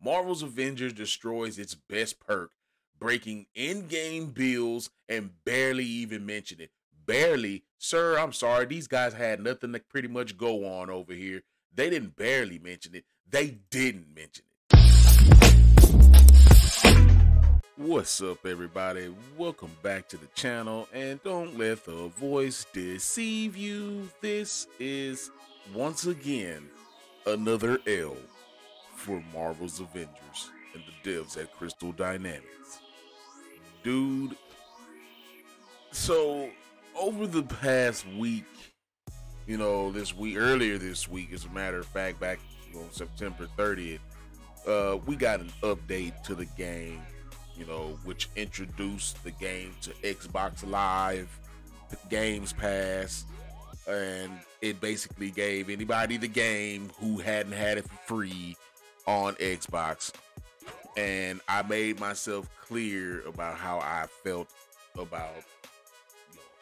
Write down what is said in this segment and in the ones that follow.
Marvel's Avengers destroys its best perk, breaking in-game bills and barely even mention it. Barely, sir, I'm sorry. These guys had nothing to pretty much go on over here. They didn't barely mention it. They didn't mention it. What's up, everybody? Welcome back to the channel, and don't let the voice deceive you. This is, once again, another L for Marvel's Avengers and the devs at Crystal Dynamics. Dude, so over the past week, earlier this week, as a matter of fact, back on September 30th, we got an update to the game, which introduced the game to Xbox Live, Games Pass, and it basically gave anybody the game who hadn't had it for free on Xbox. And I made myself clear about how I felt about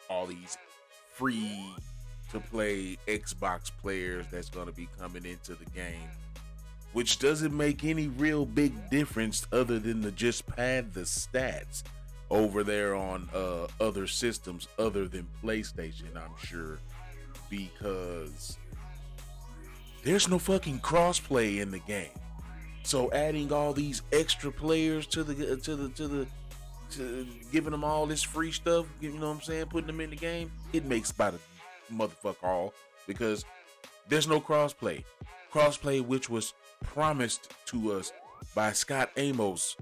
all these free to play Xbox players that's going to be coming into the game, which doesn't make any real big difference other than to just pad the stats over there on other systems other than PlayStation, I'm sure, because there's no fucking crossplay in the game. So adding all these extra players to giving them all this free stuff, putting them in the game, it makes about a motherfucker all, because there's no crossplay. Crossplay, which was promised to us by Scott Amos,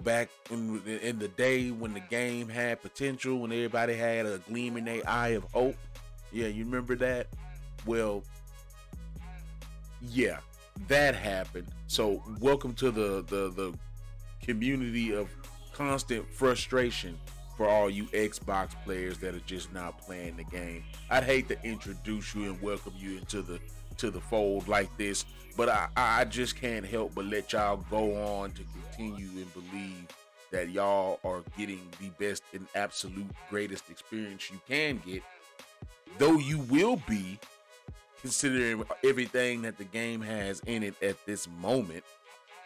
back in the day when the game had potential, when everybody had a gleam in their eye of hope. Yeah, you remember that? Well, yeah, that happened. So welcome to the community of constant frustration for all you Xbox players that are just not playing the game. I'd hate to introduce you and welcome you into the fold like this, but I just can't help but let y'all go on to continue and believe that y'all are getting the best and absolute greatest experience you can get, though you will be, considering everything that the game has in it at this moment.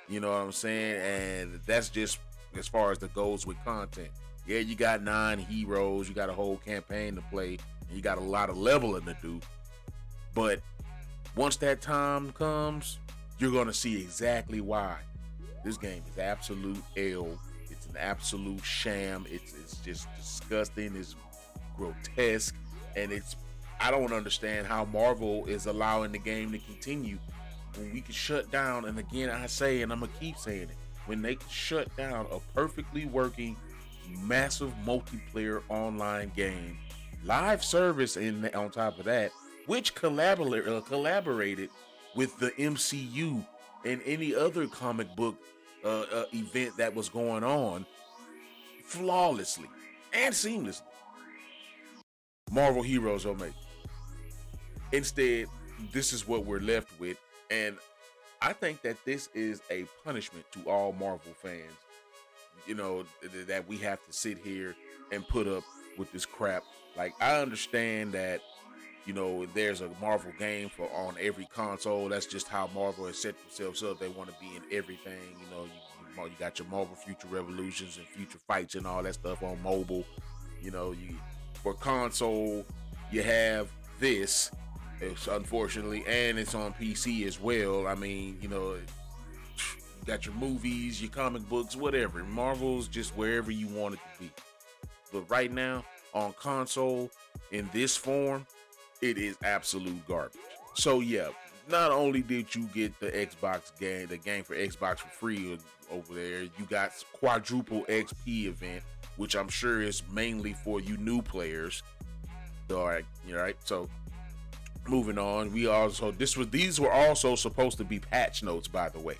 You know what I'm saying? And that's just as far as the goes with content. Yeah, you got 9 heroes, you got a whole campaign to play, and you got a lot of leveling to do. But once that time comes, you're going to see exactly why. This game is absolute L. It's an absolute sham. It's just disgusting. It's grotesque. And I don't understand how Marvel is allowing the game to continue when we can shut down. And again, I say, and I'm going to keep saying it, when they can shut down a perfectly working, massive multiplayer online game, live service on top of that, which collaborated with the MCU and any other comic book event that was going on flawlessly and seamlessly. Marvel Heroes are made. Instead, this is what we're left with, and I think that this is a punishment to all Marvel fans, that we have to sit here and put up with this crap. Like, I understand that there's a Marvel game on every console. That's just how Marvel has set themselves up. They want to be in everything. You got your Marvel Future Revolutions and Future Fights and all that stuff on mobile. For console, you have this. It's unfortunately, and it's on PC as well. I mean, you got your movies, your comic books, whatever. Marvel's just wherever you want it to be. But right now, on console, in this form, it is absolute garbage. So yeah, not only did you get the Xbox game, the game for Xbox for free over there, you got quadruple XP event, which I'm sure is mainly for you new players. All right, so moving on, these were also supposed to be patch notes, by the way,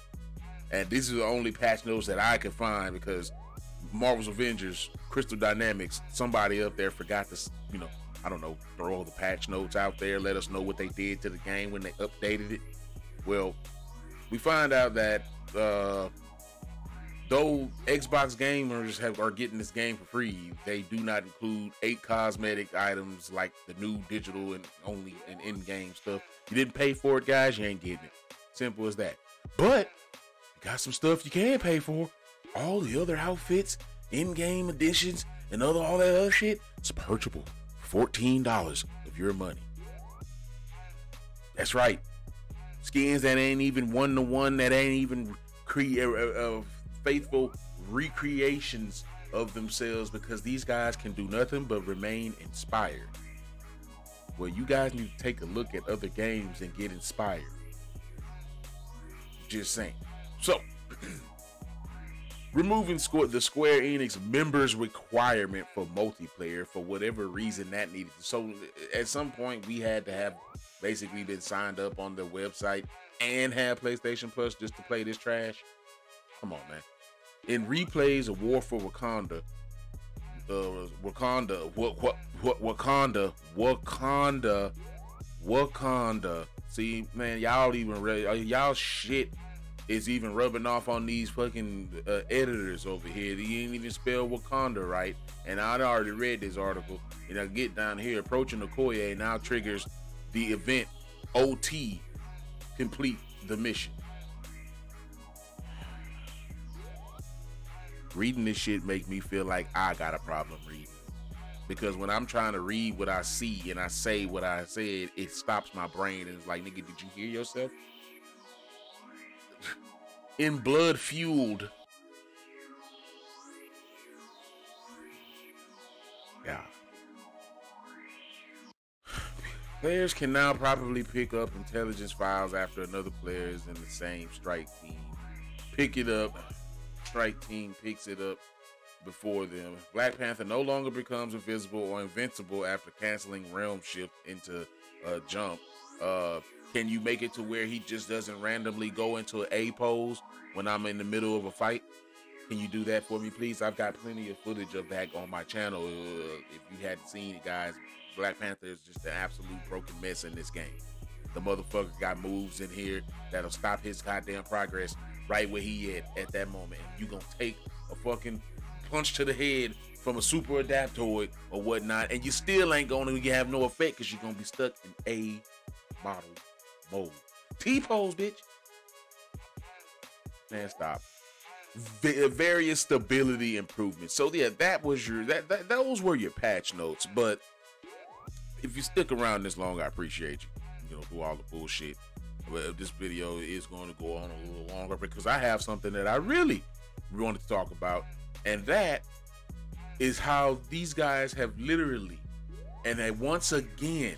and these are the only patch notes that I could find, because Marvel's Avengers, Crystal Dynamics, somebody up there forgot to, I don't know, throw all the patch notes out there, let us know what they did to the game when they updated it. Well, we find out that though Xbox gamers are getting this game for free, they do not include 8 cosmetic items like the new digital and only and in-game stuff. You didn't pay for it, guys, you ain't getting it. Simple as that. But got some stuff you can pay for. All the other outfits, in-game additions, and all that other shit, it's purchasable for $14 of your money. That's right. Skins that ain't even one-to-one, that ain't even faithful recreations of themselves, because these guys can do nothing but remain inspired. Well, you guys need to take a look at other games and get inspired. Just saying. So, removing the Square Enix members requirement for multiplayer for whatever reason that needed. So, at some point, we had to have basically been signed up on the website and have PlayStation Plus just to play this trash. Come on, man. In replays of War for Wakanda, Wakanda. See, man, y'all shit is even rubbing off on these fucking editors over here. They ain't even spell Wakanda right. And I'd already read this article. And I get down here, approaching Okoye now triggers the event OT, complete the mission. Reading this shit make me feel like I got a problem reading. Because when I'm trying to read what I see and I say what I said, it stops my brain and it's like, nigga, did you hear yourself? In blood fueled. Yeah. Players can now probably pick up intelligence files after another player is in the same strike team. Pick it up. Strike team picks it up before them. Black Panther no longer becomes invisible or invincible after canceling realm shift into a jump. Can you make it to where he just doesn't randomly go into an A pose when I'm in the middle of a fight? Can you do that for me, please? I've got plenty of footage of that on my channel. If you hadn't seen it, guys, Black Panther is just an absolute broken mess in this game. The motherfucker got moves in here that'll stop his goddamn progress right where he at that moment. And you gonna take a fucking punch to the head from a super adaptoid or whatnot, and you still ain't gonna have no effect because you're gonna be stuck in A model mode. T-pose, bitch. Man, stop. Various stability improvements. So yeah, that was your those were your patch notes. But if you stick around this long, I appreciate you. You know, through all the bullshit. But this video is going to go on a little longer because I have something that I really wanted to talk about, and that is how these guys have literally and they once again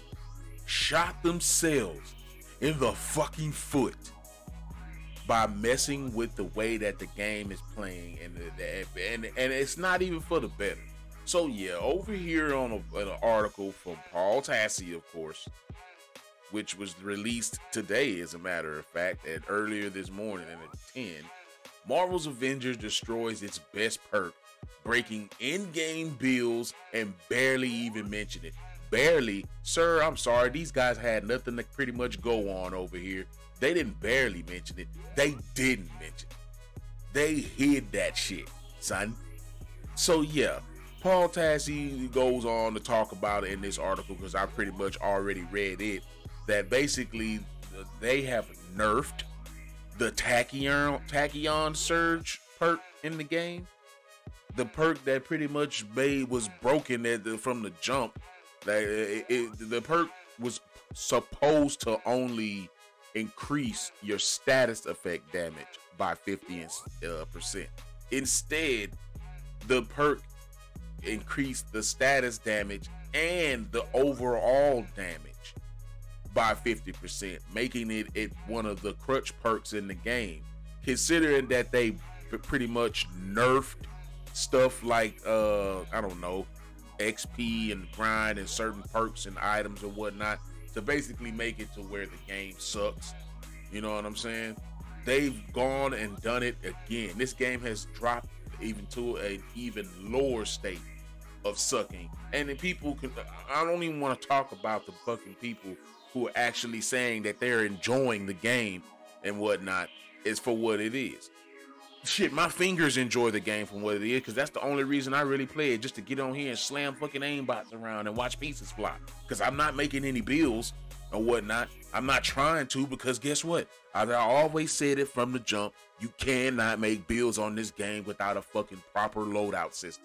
shot themselves in the fucking foot by messing with the way that the game is playing, and it's not even for the better. So yeah, over here on an article from Paul Tassi, of course, which was released today, as a matter of fact, and earlier this morning at 10, Marvel's Avengers destroys its best perk, breaking in-game bills and barely even mention it. Barely? Sir, I'm sorry, these guys had nothing to pretty much go on over here. They didn't barely mention it. They didn't mention it. They hid that shit, son. So yeah, Paul Tassi goes on to talk about it in this article because I pretty much already read it, that basically they have nerfed the Tachyon Surge perk in the game. The perk that pretty much was broken from the jump. The perk was supposed to only increase your status effect damage by 50%. Instead, the perk increased the status damage and the overall damage by 50%, making it one of the crutch perks in the game. Considering that they pretty much nerfed stuff like I don't know, XP and grind and certain perks and items or whatnot to basically make it to where the game sucks. You know what I'm saying? They've gone and done it again. This game has dropped even to an even lower state of sucking. And then people can, I don't even want to talk about the fucking people who are actually saying that they're enjoying the game and whatnot is for what it is. Shit, my fingers enjoy the game from what it is because that's the only reason I really play it, just to get on here and slam fucking aimbots around and watch pieces fly. Because I'm not making any bills. or whatnot. I'm not trying to, because guess what? As I always said it from the jump, you cannot make builds on this game without a fucking proper loadout system,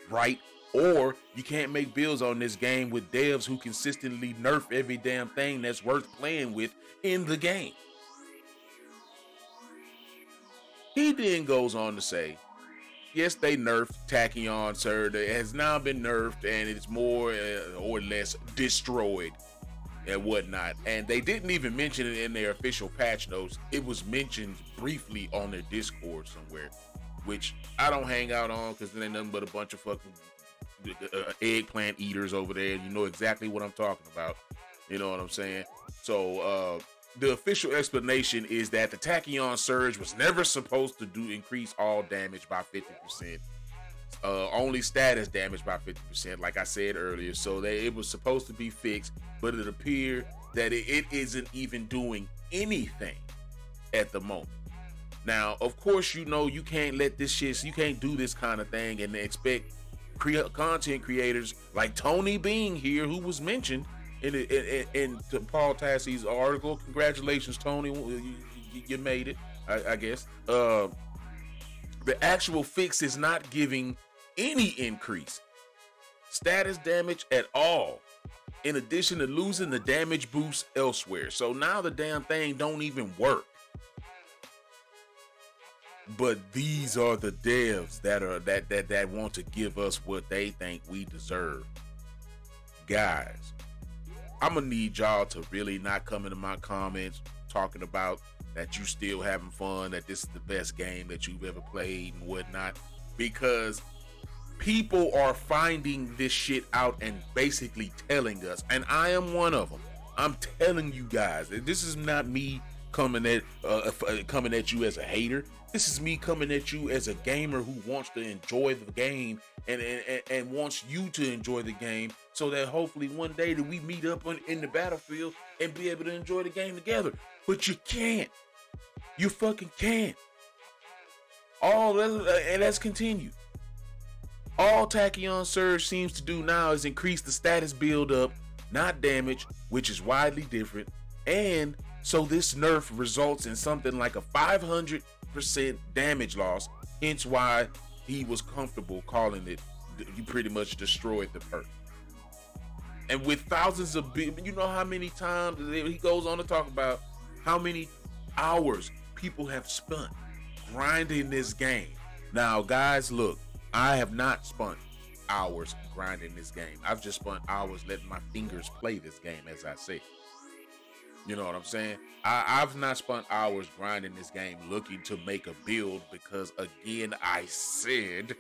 right? Or you can't make builds on this game with devs who consistently nerf every damn thing that's worth playing with in the game. He then goes on to say, yes, they nerfed Tachyon Surge. It has now been nerfed and it's more or less destroyed and whatnot. And they didn't even mention it in their official patch notes. It was mentioned briefly on their Discord somewhere, which I don't hang out on because there ain't nothing but a bunch of fucking eggplant eaters over there. You know exactly what I'm talking about. You know what I'm saying? So the official explanation is that the Tachyon Surge was never supposed to increase all damage by 50%. Only status damage by 50%, like I said earlier. So it was supposed to be fixed, but it appeared that it isn't even doing anything at the moment. Now, of course, you know you can't let this shit, you can't do this kind of thing and expect content creators like Tony Bean here, who was mentioned in Paul Tassie's article. Congratulations, Tony, you made it, I guess. The actual fix is not giving any increase status damage at all, in addition to losing the damage boost elsewhere. So now the damn thing don't even work. But these are the devs that want to give us what they think we deserve. Guys, I'm gonna need y'all to really not come into my comments talking about that you still having fun, that this is the best game that you've ever played and whatnot, because people are finding this shit out and basically telling us, and I am one of them. I'm telling you guys, this is not me coming at you as a hater. This is me coming at you as a gamer who wants to enjoy the game and wants you to enjoy the game, so that hopefully one day that we meet up in the battlefield and be able to enjoy the game together. But you can't. You fucking can't. And let's continue. All Tachyon Surge seems to do now is increase the status build up, not damage, which is widely different. And so this nerf results in something like a 500% damage loss, hence why he was comfortable calling it, you pretty much destroyed the perk. And with thousands of, you know how many times he goes on to talk about how many hours people have spent grinding this game. Now, guys, look, I have not spent hours grinding this game. I've just spent hours letting my fingers play this game, as I say. You know what I'm saying? I've not spent hours grinding this game looking to make a build, because again, I said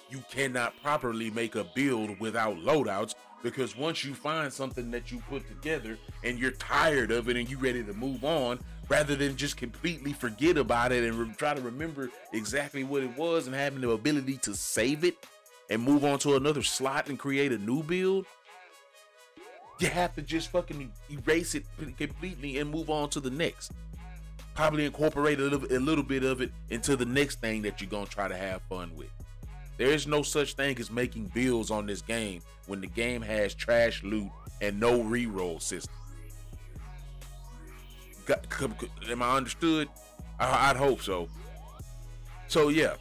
you cannot properly make a build without loadouts, because once you find something that you put together and you're tired of it and you're ready to move on, rather than just completely forget about it and try to remember exactly what it was and having the ability to save it and move on to another slot and create a new build, you have to just fucking erase it completely and move on to the next. Probably incorporate a little bit of it into the next thing that you're gonna try to have fun with. There is no such thing as making builds on this game when the game has trash loot and no reroll system. Am I understood? I'd hope so. So yeah,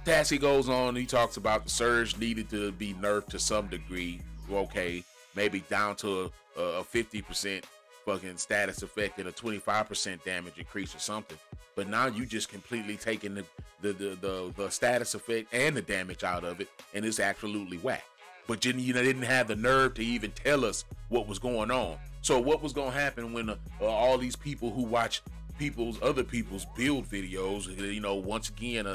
Tassie goes on. He talks about the Surge needed to be nerfed to some degree. Okay, maybe down to a 50% fucking status effect and a 25% damage increase or something. But now you just completely taking the status effect and the damage out of it, and it's absolutely whack. But you didn't have the nerve to even tell us what was going on. So what was going to happen when all these people who watch other people's build videos, once again,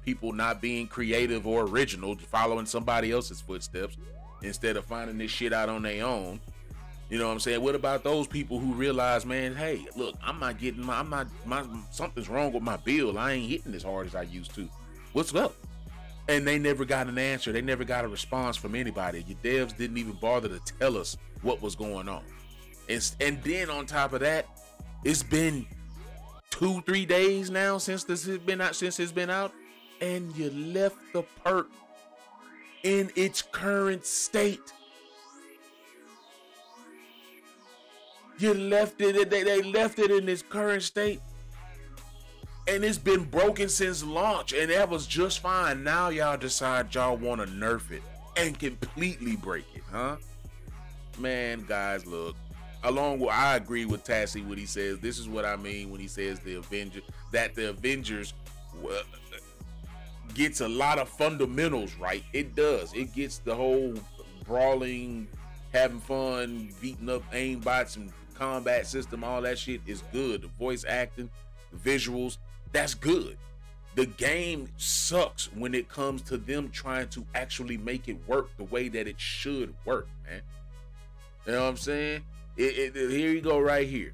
people not being creative or original, following somebody else's footsteps instead of finding this shit out on their own. You know what I'm saying? What about those people who realize, man, hey, look, something's wrong with my build. I ain't hitting as hard as I used to. What's up? And they never got an answer. They never got a response from anybody. Your devs didn't even bother to tell us what was going on. And then on top of that, it's been 2-3 days now since it's been out, and you left the perk in its current state. You left it. They left it in its current state, and it's been broken since launch, and that was just fine. Now y'all decide y'all want to nerf it and completely break it, huh? Man, guys, look. I agree with Tassie what he says. This is what I mean when he says the Avengers gets a lot of fundamentals right. It does. It gets the whole brawling, having fun, beating up aimbots and combat system. All that shit is good. The voice acting, the visuals, that's good. The game sucks when it comes to them trying to actually make it work the way that it should work, man. You know what I'm saying? Here you go right here.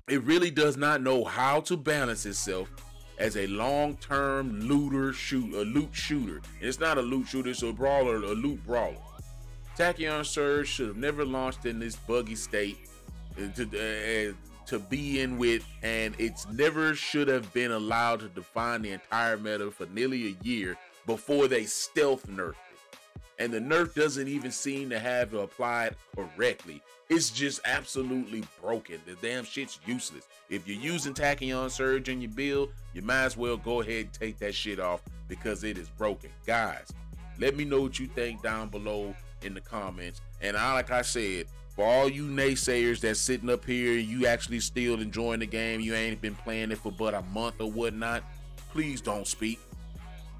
It really does not know how to balance itself as a long-term loot shooter. And it's not a loot shooter, it's a brawler, a loot brawler. Tachyon Surge should have never launched in this buggy state to be in with, and it's never should have been allowed to define the entire meta for nearly a year before they stealth nerfed it. And the nerf doesn't even seem to have applied correctly. It's just absolutely broken. The damn shit's useless. If you're using Tachyon Surge in your build, you might as well go ahead and take that shit off because it is broken. Guys, let me know what you think down below in the comments. And like I said, for all you naysayers that's sitting up here, you actually still enjoying the game, you ain't been playing it for but a month or whatnot, please don't speak.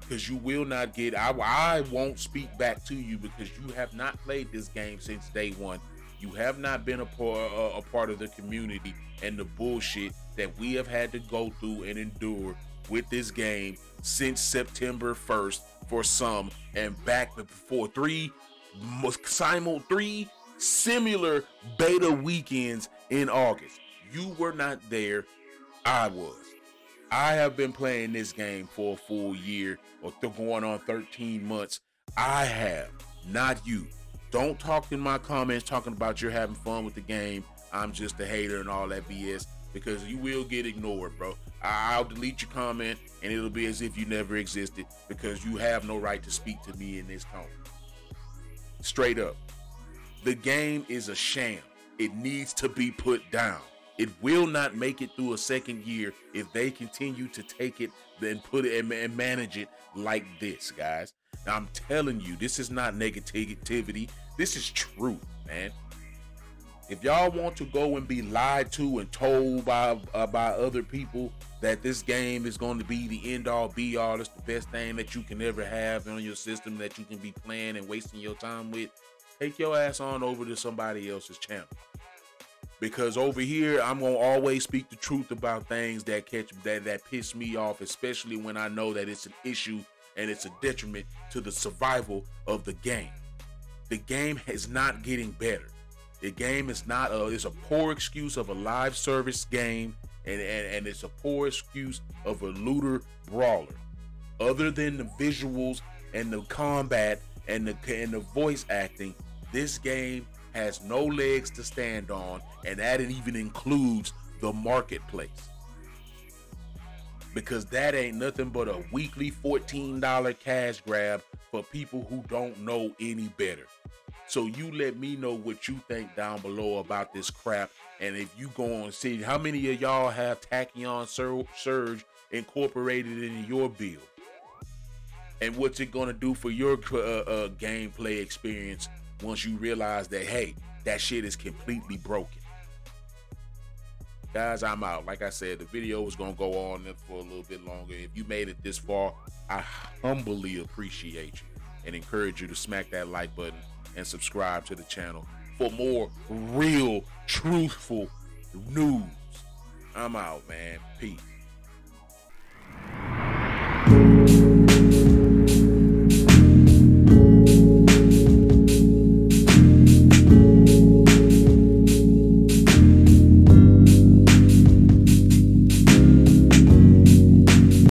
Because you will not get, I won't speak back to you because you have not played this game since day one. You have not been a part of the community and the bullshit that we have had to go through and endure with this game since September 1st for some, and back before three similar beta weekends in August. You were not there, I was. I have been playing this game for a full year or going on 13 months. I have, not you. Don't talk in my comments talking about you're having fun with the game. I'm just a hater and all that BS, because you will get ignored, bro. I'll delete your comment and it'll be as if you never existed because you have no right to speak to me in this tone. Straight up. The game is a sham. It needs to be put down. It will not make it through a second year if they continue to take it and put it and manage it like this, guys. Now, I'm telling you, this is not negativity. This is truth, man. If y'all want to go and be lied to and told by other people that this game is going to be the end all be all, it's the best thing that you can ever have on your system that you can be playing and wasting your time with, take your ass on over to somebody else's channel. Because over here, I'm gonna always speak the truth about things that piss me off, especially when I know that it's an issue and it's a detriment to the survival of the game. The game is not getting better. The game is not it's a poor excuse of a live service game, and it's a poor excuse of a looter brawler. Other than the visuals and the combat and the voice acting, this game has no legs to stand on, and that even includes the marketplace, because that ain't nothing but a weekly $14 cash grab for people who don't know any better. So you let me know what you think down below about this crap, and if you go on see how many of y'all have Tachyon Surge incorporated in your build, and what's it gonna do for your gameplay experience once you realize that, hey, that shit is completely broken. Guys, I'm out. Like I said, the video was gonna go on for a little bit longer. If you made it this far, I humbly appreciate you and encourage you to smack that like button and subscribe to the channel for more real, truthful news. I'm out, man. Peace.